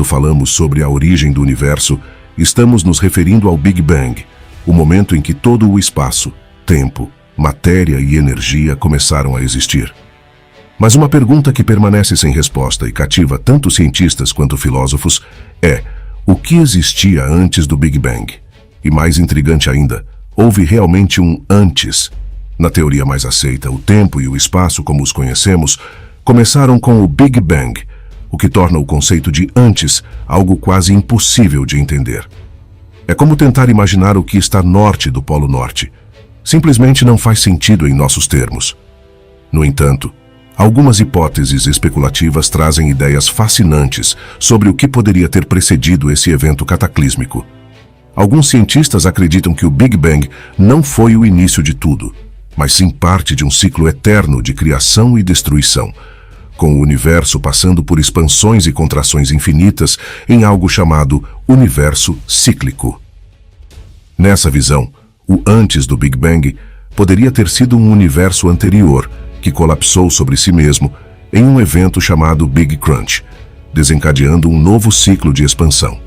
Quando falamos sobre a origem do universo, estamos nos referindo ao Big Bang, o momento em que todo o espaço, tempo, matéria e energia começaram a existir. Mas uma pergunta que permanece sem resposta e cativa tanto cientistas quanto filósofos é: o que existia antes do Big Bang? E mais intrigante ainda, houve realmente um antes? Na teoria mais aceita, o tempo e o espaço como os conhecemos começaram com o Big Bang, o que torna o conceito de antes algo quase impossível de entender. É como tentar imaginar o que está norte do Polo Norte. Simplesmente não faz sentido em nossos termos. No entanto, algumas hipóteses especulativas trazem ideias fascinantes sobre o que poderia ter precedido esse evento cataclísmico. Alguns cientistas acreditam que o Big Bang não foi o início de tudo, mas sim parte de um ciclo eterno de criação e destruição, com o universo passando por expansões e contrações infinitas em algo chamado universo cíclico. Nessa visão, o antes do Big Bang poderia ter sido um universo anterior que colapsou sobre si mesmo em um evento chamado Big Crunch, desencadeando um novo ciclo de expansão.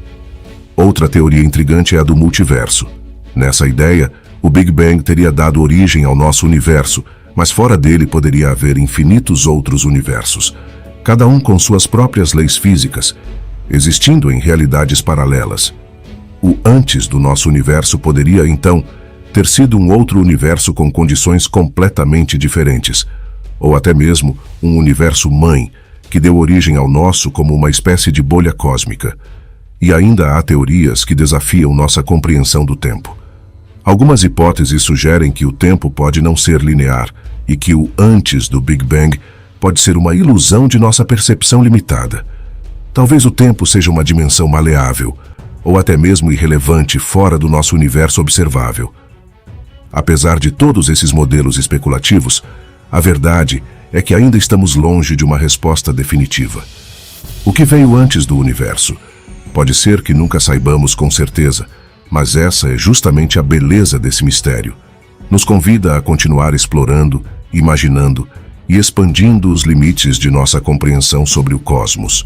Outra teoria intrigante é a do multiverso. Nessa ideia, o Big Bang teria dado origem ao nosso universo, mas fora dele poderia haver infinitos outros universos, cada um com suas próprias leis físicas, existindo em realidades paralelas. O antes do nosso universo poderia, então, ter sido um outro universo com condições completamente diferentes, ou até mesmo um universo-mãe, que deu origem ao nosso como uma espécie de bolha cósmica. E ainda há teorias que desafiam nossa compreensão do tempo. Algumas hipóteses sugerem que o tempo pode não ser linear e que o antes do Big Bang pode ser uma ilusão de nossa percepção limitada. Talvez o tempo seja uma dimensão maleável, ou até mesmo irrelevante fora do nosso universo observável. Apesar de todos esses modelos especulativos, a verdade é que ainda estamos longe de uma resposta definitiva. O que veio antes do universo? Pode ser que nunca saibamos com certeza, mas essa é justamente a beleza desse mistério. Nos convida a continuar explorando, imaginando e expandindo os limites de nossa compreensão sobre o cosmos.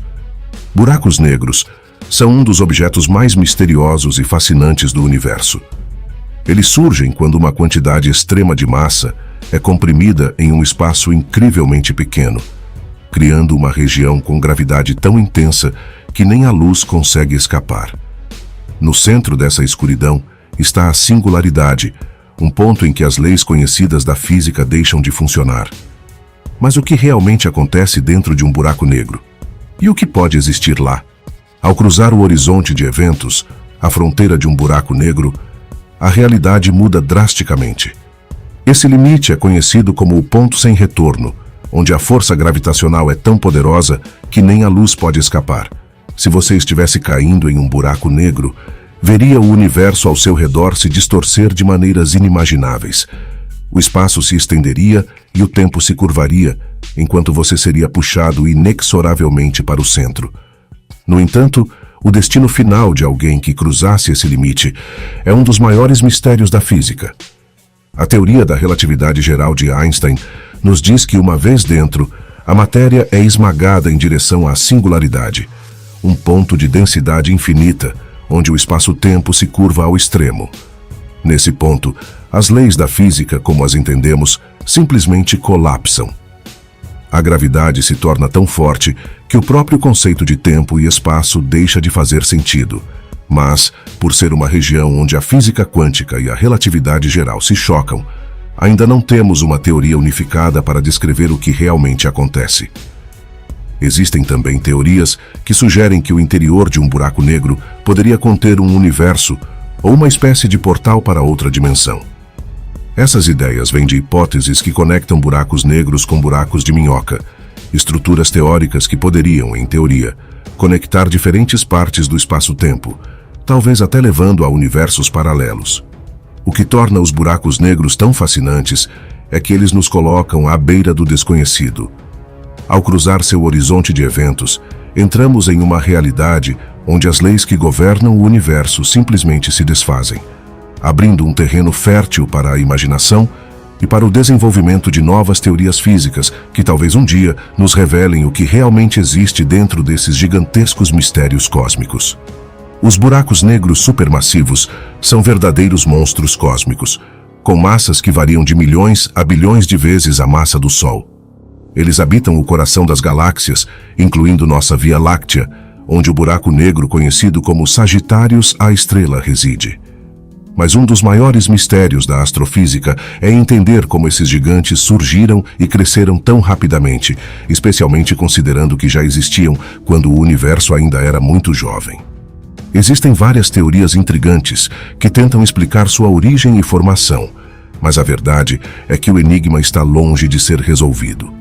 Buracos negros são um dos objetos mais misteriosos e fascinantes do universo. Eles surgem quando uma quantidade extrema de massa é comprimida em um espaço incrivelmente pequeno, criando uma região com gravidade tão intensa que nem a luz consegue escapar. No centro dessa escuridão está a singularidade, um ponto em que as leis conhecidas da física deixam de funcionar. Mas o que realmente acontece dentro de um buraco negro? E o que pode existir lá? Ao cruzar o horizonte de eventos, a fronteira de um buraco negro, a realidade muda drasticamente. Esse limite é conhecido como o ponto sem retorno, onde a força gravitacional é tão poderosa que nem a luz pode escapar. Se você estivesse caindo em um buraco negro, veria o universo ao seu redor se distorcer de maneiras inimagináveis. O espaço se estenderia e o tempo se curvaria, enquanto você seria puxado inexoravelmente para o centro. No entanto, o destino final de alguém que cruzasse esse limite é um dos maiores mistérios da física. A teoria da relatividade geral de Einstein nos diz que, uma vez dentro, a matéria é esmagada em direção à singularidade, um ponto de densidade infinita, onde o espaço-tempo se curva ao extremo. Nesse ponto, as leis da física, como as entendemos, simplesmente colapsam. A gravidade se torna tão forte que o próprio conceito de tempo e espaço deixa de fazer sentido. Mas, por ser uma região onde a física quântica e a relatividade geral se chocam, ainda não temos uma teoria unificada para descrever o que realmente acontece. Existem também teorias que sugerem que o interior de um buraco negro poderia conter um universo ou uma espécie de portal para outra dimensão. Essas ideias vêm de hipóteses que conectam buracos negros com buracos de minhoca, estruturas teóricas que poderiam, em teoria, conectar diferentes partes do espaço-tempo, talvez até levando a universos paralelos. O que torna os buracos negros tão fascinantes é que eles nos colocam à beira do desconhecido. Ao cruzar seu horizonte de eventos, entramos em uma realidade onde as leis que governam o universo simplesmente se desfazem, abrindo um terreno fértil para a imaginação e para o desenvolvimento de novas teorias físicas que talvez um dia nos revelem o que realmente existe dentro desses gigantescos mistérios cósmicos. Os buracos negros supermassivos são verdadeiros monstros cósmicos, com massas que variam de milhões a bilhões de vezes a massa do Sol. Eles habitam o coração das galáxias, incluindo nossa Via Láctea, onde o buraco negro conhecido como Sagitários A estrela reside. Mas um dos maiores mistérios da astrofísica é entender como esses gigantes surgiram e cresceram tão rapidamente, especialmente considerando que já existiam quando o universo ainda era muito jovem. Existem várias teorias intrigantes que tentam explicar sua origem e formação, mas a verdade é que o enigma está longe de ser resolvido.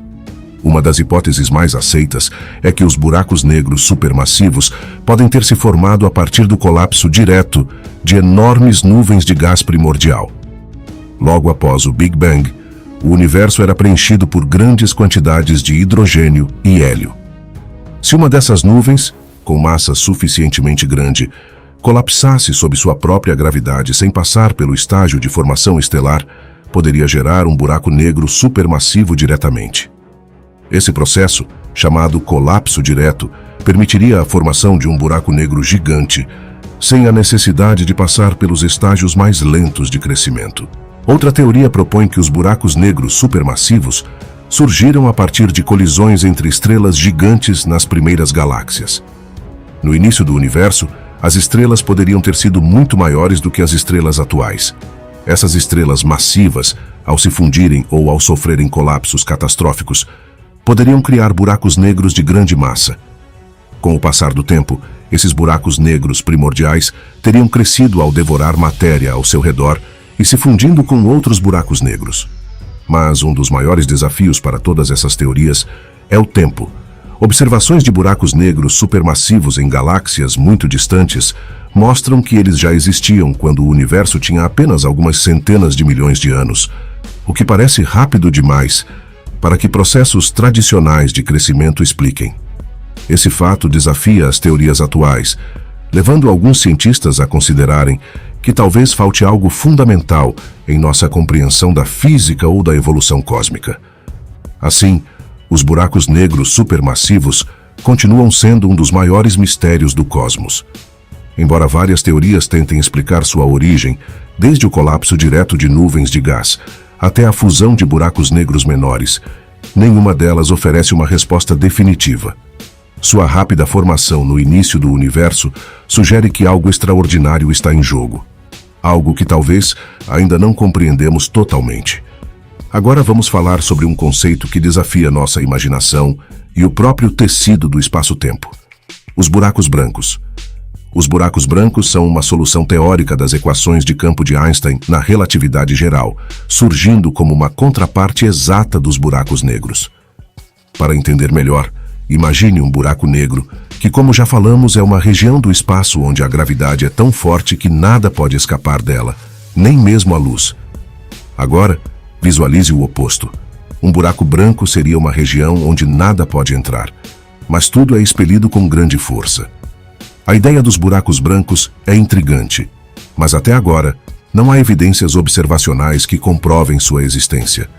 Uma das hipóteses mais aceitas é que os buracos negros supermassivos podem ter se formado a partir do colapso direto de enormes nuvens de gás primordial. Logo após o Big Bang, o universo era preenchido por grandes quantidades de hidrogênio e hélio. Se uma dessas nuvens, com massa suficientemente grande, colapsasse sob sua própria gravidade sem passar pelo estágio de formação estelar, poderia gerar um buraco negro supermassivo diretamente. Esse processo, chamado colapso direto, permitiria a formação de um buraco negro gigante, sem a necessidade de passar pelos estágios mais lentos de crescimento. Outra teoria propõe que os buracos negros supermassivos surgiram a partir de colisões entre estrelas gigantes nas primeiras galáxias. No início do universo, as estrelas poderiam ter sido muito maiores do que as estrelas atuais. Essas estrelas massivas, ao se fundirem ou ao sofrerem colapsos catastróficos, poderiam criar buracos negros de grande massa. Com o passar do tempo, esses buracos negros primordiais teriam crescido ao devorar matéria ao seu redor e se fundindo com outros buracos negros. Mas um dos maiores desafios para todas essas teorias é o tempo. Observações de buracos negros supermassivos em galáxias muito distantes mostram que eles já existiam quando o universo tinha apenas algumas centenas de milhões de anos, o que parece rápido demais para que processos tradicionais de crescimento expliquem. Esse fato desafia as teorias atuais, levando alguns cientistas a considerarem que talvez falte algo fundamental em nossa compreensão da física ou da evolução cósmica. Assim, os buracos negros supermassivos continuam sendo um dos maiores mistérios do cosmos. Embora várias teorias tentem explicar sua origem, desde o colapso direto de nuvens de gás até a fusão de buracos negros menores, nenhuma delas oferece uma resposta definitiva. Sua rápida formação no início do universo sugere que algo extraordinário está em jogo. Algo que talvez ainda não compreendemos totalmente. Agora vamos falar sobre um conceito que desafia nossa imaginação e o próprio tecido do espaço-tempo. Os buracos brancos. Os buracos brancos são uma solução teórica das equações de campo de Einstein na relatividade geral, surgindo como uma contraparte exata dos buracos negros. Para entender melhor, imagine um buraco negro, que, como já falamos, é uma região do espaço onde a gravidade é tão forte que nada pode escapar dela, nem mesmo a luz. Agora, visualize o oposto. Um buraco branco seria uma região onde nada pode entrar, mas tudo é expelido com grande força. A ideia dos buracos brancos é intrigante, mas até agora não há evidências observacionais que comprovem sua existência.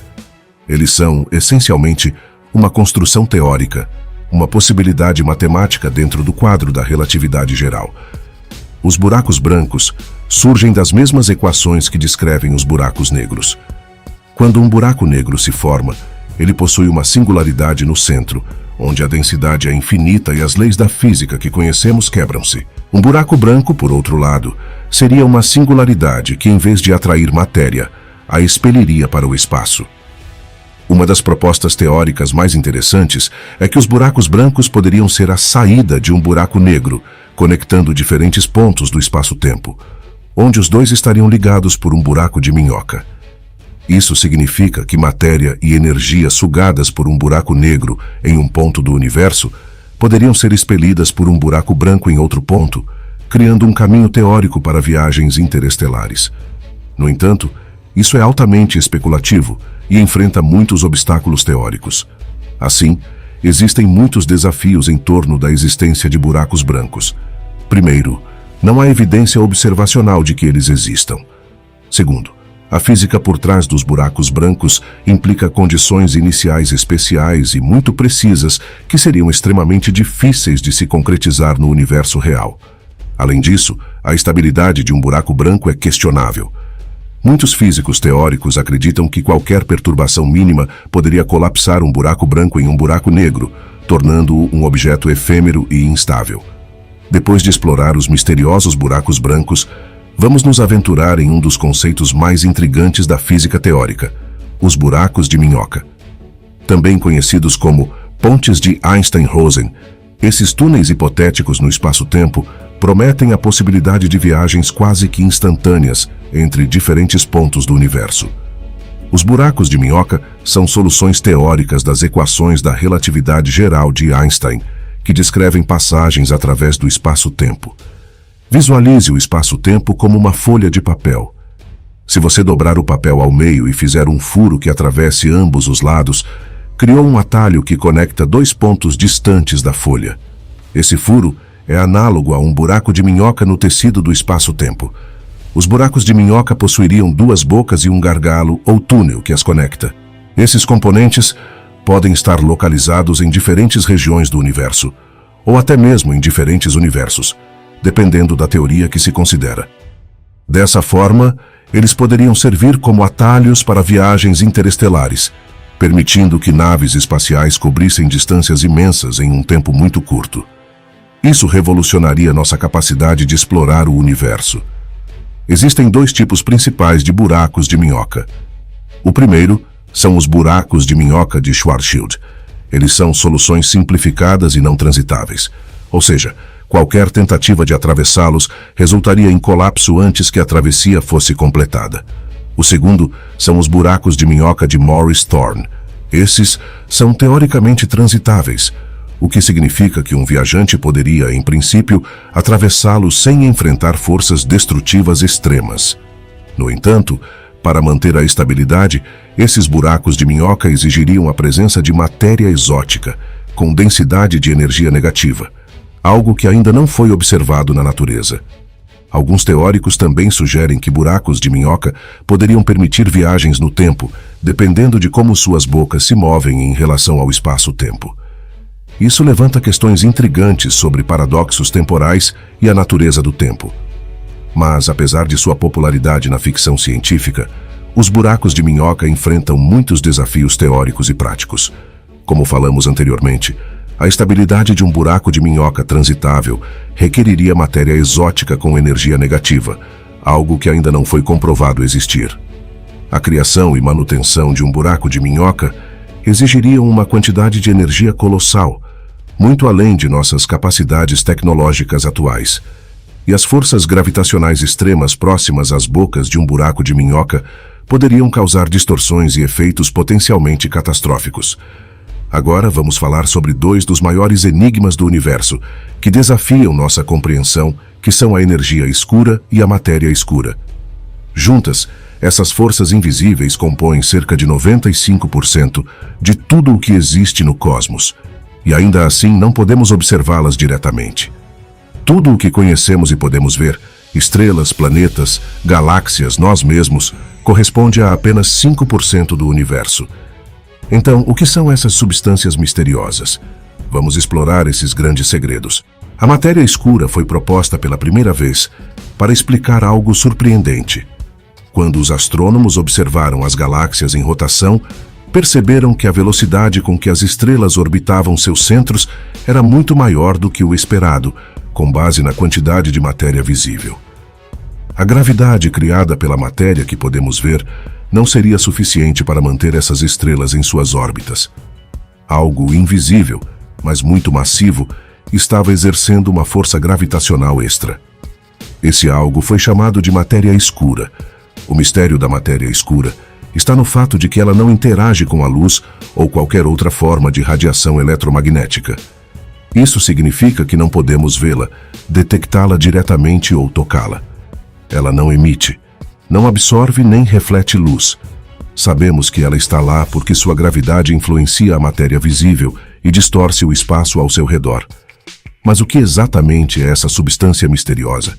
Eles são, essencialmente, uma construção teórica, uma possibilidade matemática dentro do quadro da relatividade geral. Os buracos brancos surgem das mesmas equações que descrevem os buracos negros. Quando um buraco negro se forma, ele possui uma singularidade no centro, onde a densidade é infinita e as leis da física que conhecemos quebram-se. Um buraco branco, por outro lado, seria uma singularidade que, em vez de atrair matéria, a expeliria para o espaço. Uma das propostas teóricas mais interessantes é que os buracos brancos poderiam ser a saída de um buraco negro, conectando diferentes pontos do espaço-tempo, onde os dois estariam ligados por um buraco de minhoca. Isso significa que matéria e energia sugadas por um buraco negro em um ponto do universo poderiam ser expelidas por um buraco branco em outro ponto, criando um caminho teórico para viagens interestelares. No entanto, isso é altamente especulativo e enfrenta muitos obstáculos teóricos. Assim, existem muitos desafios em torno da existência de buracos brancos. Primeiro, não há evidência observacional de que eles existam. Segundo, A física por trás dos buracos brancos implica condições iniciais especiais e muito precisas que seriam extremamente difíceis de se concretizar no universo real. Além disso, a estabilidade de um buraco branco é questionável. Muitos físicos teóricos acreditam que qualquer perturbação mínima poderia colapsar um buraco branco em um buraco negro, tornando-o um objeto efêmero e instável. Depois de explorar os misteriosos buracos brancos, vamos nos aventurar em um dos conceitos mais intrigantes da física teórica, os buracos de minhoca. Também conhecidos como pontes de Einstein-Rosen, esses túneis hipotéticos no espaço-tempo prometem a possibilidade de viagens quase que instantâneas entre diferentes pontos do universo. Os buracos de minhoca são soluções teóricas das equações da relatividade geral de Einstein, que descrevem passagens através do espaço-tempo. Visualize o espaço-tempo como uma folha de papel. Se você dobrar o papel ao meio e fizer um furo que atravesse ambos os lados, criou um atalho que conecta dois pontos distantes da folha. Esse furo é análogo a um buraco de minhoca no tecido do espaço-tempo. Os buracos de minhoca possuiriam duas bocas e um gargalo ou túnel que as conecta. Esses componentes podem estar localizados em diferentes regiões do universo, ou até mesmo em diferentes universos, dependendo da teoria que se considera. Dessa forma, eles poderiam servir como atalhos para viagens interestelares, permitindo que naves espaciais cobrissem distâncias imensas em um tempo muito curto. Isso revolucionaria nossa capacidade de explorar o universo. Existem dois tipos principais de buracos de minhoca. O primeiro são os buracos de minhoca de Schwarzschild. Eles são soluções simplificadas e não transitáveis, ou seja, qualquer tentativa de atravessá-los resultaria em colapso antes que a travessia fosse completada. O segundo são os buracos de minhoca de Morris Thorne. Esses são teoricamente transitáveis, o que significa que um viajante poderia, em princípio, atravessá-los sem enfrentar forças destrutivas extremas. No entanto, para manter a estabilidade, esses buracos de minhoca exigiriam a presença de matéria exótica, com densidade de energia negativa, algo que ainda não foi observado na natureza. Alguns teóricos também sugerem que buracos de minhoca poderiam permitir viagens no tempo, dependendo de como suas bocas se movem em relação ao espaço-tempo. Isso levanta questões intrigantes sobre paradoxos temporais e a natureza do tempo. Mas, apesar de sua popularidade na ficção científica, os buracos de minhoca enfrentam muitos desafios teóricos e práticos. Como falamos anteriormente, a estabilidade de um buraco de minhoca transitável requeriria matéria exótica com energia negativa, algo que ainda não foi comprovado existir. A criação e manutenção de um buraco de minhoca exigiriam uma quantidade de energia colossal, muito além de nossas capacidades tecnológicas atuais. E as forças gravitacionais extremas próximas às bocas de um buraco de minhoca poderiam causar distorções e efeitos potencialmente catastróficos. Agora vamos falar sobre dois dos maiores enigmas do universo, que desafiam nossa compreensão, que são a energia escura e a matéria escura. Juntas, essas forças invisíveis compõem cerca de 95% de tudo o que existe no cosmos, e ainda assim não podemos observá-las diretamente. Tudo o que conhecemos e podemos ver, estrelas, planetas, galáxias, nós mesmos, corresponde a apenas 5% do universo. Então, o que são essas substâncias misteriosas? Vamos explorar esses grandes segredos. A matéria escura foi proposta pela primeira vez para explicar algo surpreendente. Quando os astrônomos observaram as galáxias em rotação, perceberam que a velocidade com que as estrelas orbitavam seus centros era muito maior do que o esperado, com base na quantidade de matéria visível. A gravidade criada pela matéria que podemos ver não seria suficiente para manter essas estrelas em suas órbitas. Algo invisível, mas muito massivo, estava exercendo uma força gravitacional extra. Esse algo foi chamado de matéria escura. O mistério da matéria escura está no fato de que ela não interage com a luz ou qualquer outra forma de radiação eletromagnética. Isso significa que não podemos vê-la, detectá-la diretamente ou tocá-la. Ela não emite, não absorve nem reflete luz. Sabemos que ela está lá porque sua gravidade influencia a matéria visível e distorce o espaço ao seu redor. Mas o que exatamente é essa substância misteriosa?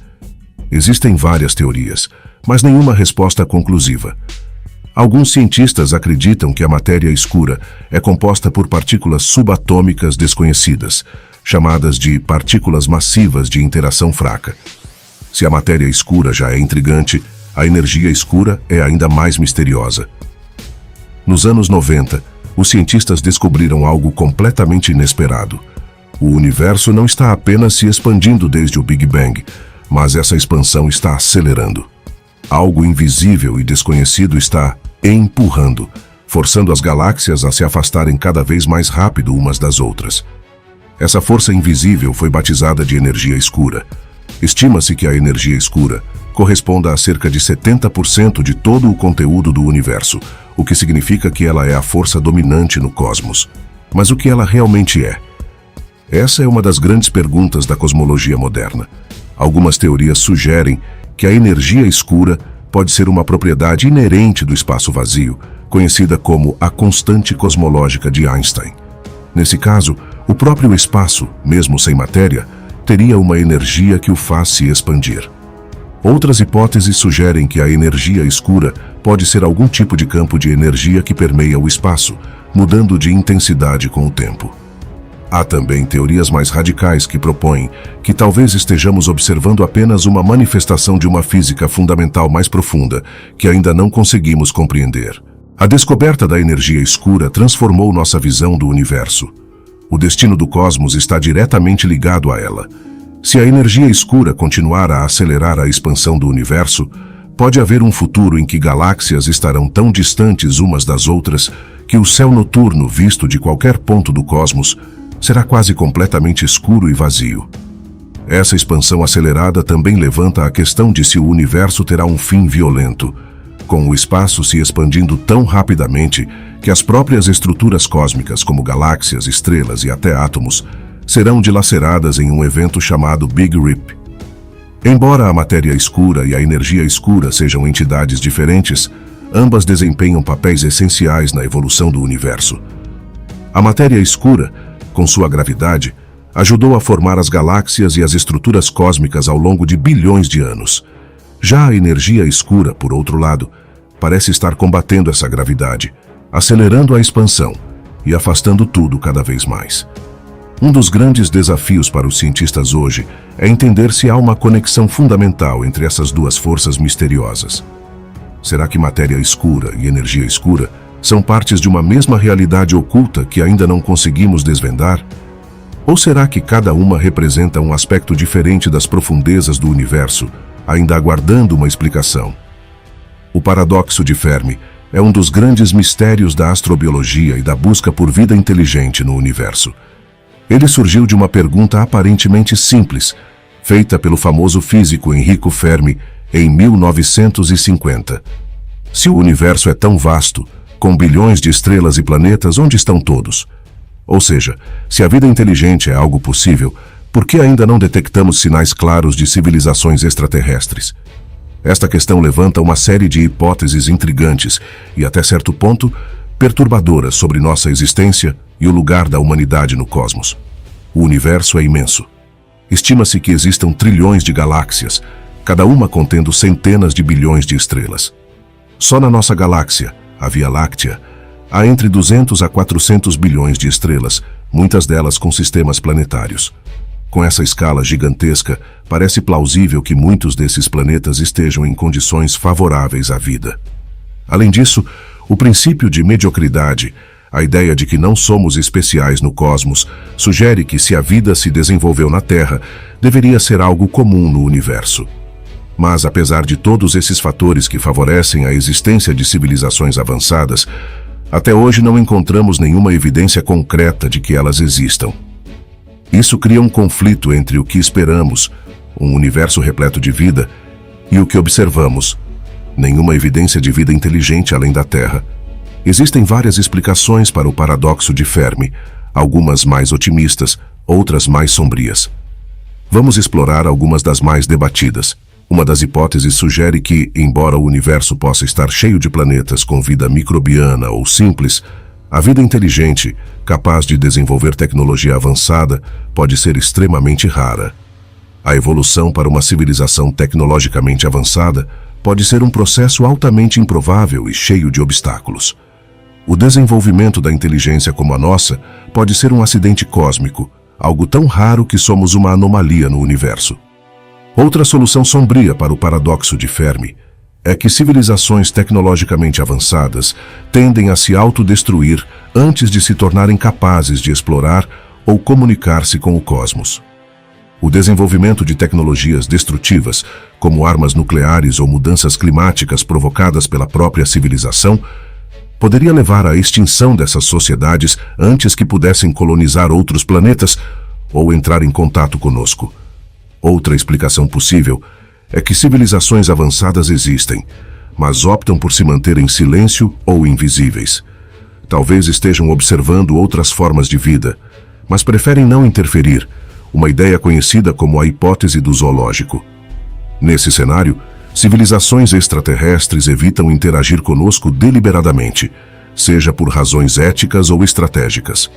Existem várias teorias, mas nenhuma resposta conclusiva. Alguns cientistas acreditam que a matéria escura é composta por partículas subatômicas desconhecidas, chamadas de partículas massivas de interação fraca. Se a matéria escura já é intrigante, a energia escura é ainda mais misteriosa. Nos anos 90, os cientistas descobriram algo completamente inesperado. O universo não está apenas se expandindo desde o Big Bang, mas essa expansão está acelerando. Algo invisível e desconhecido está empurrando, forçando as galáxias a se afastarem cada vez mais rápido umas das outras. Essa força invisível foi batizada de energia escura. Estima-se que a energia escura corresponda a cerca de 70% de todo o conteúdo do universo, o que significa que ela é a força dominante no cosmos. Mas o que ela realmente é? Essa é uma das grandes perguntas da cosmologia moderna. Algumas teorias sugerem que a energia escura pode ser uma propriedade inerente do espaço vazio, conhecida como a constante cosmológica de Einstein. Nesse caso, o próprio espaço, mesmo sem matéria, teria uma energia que o faz se expandir. Outras hipóteses sugerem que a energia escura pode ser algum tipo de campo de energia que permeia o espaço, mudando de intensidade com o tempo. Há também teorias mais radicais que propõem que talvez estejamos observando apenas uma manifestação de uma física fundamental mais profunda que ainda não conseguimos compreender. A descoberta da energia escura transformou nossa visão do universo. O destino do cosmos está diretamente ligado a ela. Se a energia escura continuar a acelerar a expansão do universo, pode haver um futuro em que galáxias estarão tão distantes umas das outras que o céu noturno, visto de qualquer ponto do cosmos, será quase completamente escuro e vazio. Essa expansão acelerada também levanta a questão de se o universo terá um fim violento, com o espaço se expandindo tão rapidamente que as próprias estruturas cósmicas, como galáxias, estrelas e até átomos, serão dilaceradas em um evento chamado Big Rip. Embora a matéria escura e a energia escura sejam entidades diferentes, ambas desempenham papéis essenciais na evolução do universo. A matéria escura, com sua gravidade, ajudou a formar as galáxias e as estruturas cósmicas ao longo de bilhões de anos. Já a energia escura, por outro lado, parece estar combatendo essa gravidade, acelerando a expansão e afastando tudo cada vez mais. Um dos grandes desafios para os cientistas hoje é entender se há uma conexão fundamental entre essas duas forças misteriosas. Será que matéria escura e energia escura são partes de uma mesma realidade oculta que ainda não conseguimos desvendar? Ou será que cada uma representa um aspecto diferente das profundezas do universo, ainda aguardando uma explicação? O paradoxo de Fermi é um dos grandes mistérios da astrobiologia e da busca por vida inteligente no universo. Ele surgiu de uma pergunta aparentemente simples, feita pelo famoso físico Enrico Fermi em 1950. Se o universo é tão vasto, com bilhões de estrelas e planetas, onde estão todos? Ou seja, se a vida inteligente é algo possível, por que ainda não detectamos sinais claros de civilizações extraterrestres? Esta questão levanta uma série de hipóteses intrigantes e, até certo ponto, perturbadoras sobre nossa existência e o lugar da humanidade no cosmos. O universo é imenso. Estima-se que existam trilhões de galáxias, cada uma contendo centenas de bilhões de estrelas. Só na nossa galáxia, a Via Láctea, há entre 200 a 400 bilhões de estrelas, muitas delas com sistemas planetários. Com essa escala gigantesca, parece plausível que muitos desses planetas estejam em condições favoráveis à vida. Além disso, o princípio de mediocridade, a ideia de que não somos especiais no cosmos, sugere que se a vida se desenvolveu na Terra, deveria ser algo comum no universo. Mas, apesar de todos esses fatores que favorecem a existência de civilizações avançadas, até hoje não encontramos nenhuma evidência concreta de que elas existam. Isso cria um conflito entre o que esperamos, um universo repleto de vida, e o que observamos, nenhuma evidência de vida inteligente além da Terra. Existem várias explicações para o paradoxo de Fermi, algumas mais otimistas, outras mais sombrias. Vamos explorar algumas das mais debatidas. Uma das hipóteses sugere que, embora o universo possa estar cheio de planetas com vida microbiana ou simples, a vida inteligente, capaz de desenvolver tecnologia avançada, pode ser extremamente rara. A evolução para uma civilização tecnologicamente avançada pode ser um processo altamente improvável e cheio de obstáculos. O desenvolvimento da inteligência como a nossa pode ser um acidente cósmico, algo tão raro que somos uma anomalia no universo. Outra solução sombria para o paradoxo de Fermi é que civilizações tecnologicamente avançadas tendem a se autodestruir antes de se tornarem capazes de explorar ou comunicar-se com o cosmos. O desenvolvimento de tecnologias destrutivas, como armas nucleares ou mudanças climáticas provocadas pela própria civilização, poderia levar à extinção dessas sociedades antes que pudessem colonizar outros planetas ou entrar em contato conosco. Outra explicação possível é que civilizações avançadas existem, mas optam por se manter em silêncio ou invisíveis. Talvez estejam observando outras formas de vida, mas preferem não interferir, uma ideia conhecida como a hipótese do zoológico. Nesse cenário, civilizações extraterrestres evitam interagir conosco deliberadamente, seja por razões éticas ou estratégicas.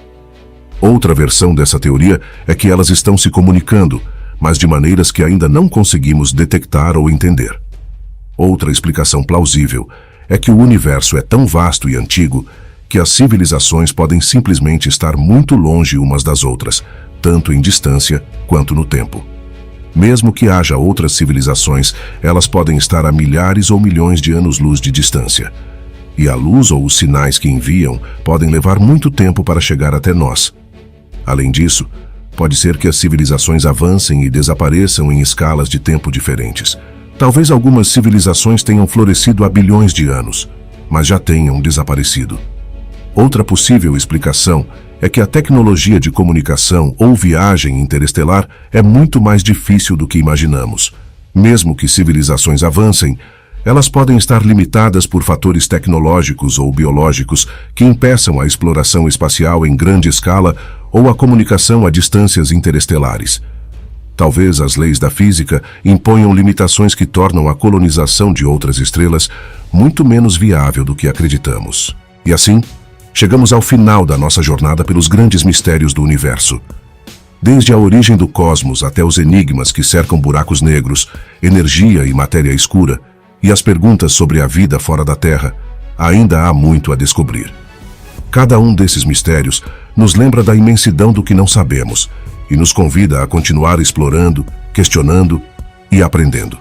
Outra versão dessa teoria é que elas estão se comunicando, mas de maneiras que ainda não conseguimos detectar ou entender. Outra explicação plausível é que o universo é tão vasto e antigo que as civilizações podem simplesmente estar muito longe umas das outras, tanto em distância quanto no tempo. Mesmo que haja outras civilizações, elas podem estar a milhares ou milhões de anos-luz de distância. E a luz ou os sinais que enviam podem levar muito tempo para chegar até nós. Além disso, pode ser que as civilizações avancem e desapareçam em escalas de tempo diferentes. Talvez algumas civilizações tenham florescido há bilhões de anos, mas já tenham desaparecido. Outra possível explicação é que a tecnologia de comunicação ou viagem interestelar é muito mais difícil do que imaginamos. Mesmo que civilizações avancem, elas podem estar limitadas por fatores tecnológicos ou biológicos que impeçam a exploração espacial em grande escala ou a comunicação a distâncias interestelares. Talvez as leis da física imponham limitações que tornam a colonização de outras estrelas muito menos viável do que acreditamos. E assim, chegamos ao final da nossa jornada pelos grandes mistérios do universo. Desde a origem do cosmos até os enigmas que cercam buracos negros, energia e matéria escura, e as perguntas sobre a vida fora da Terra, ainda há muito a descobrir. Cada um desses mistérios nos lembra da imensidão do que não sabemos e nos convida a continuar explorando, questionando e aprendendo.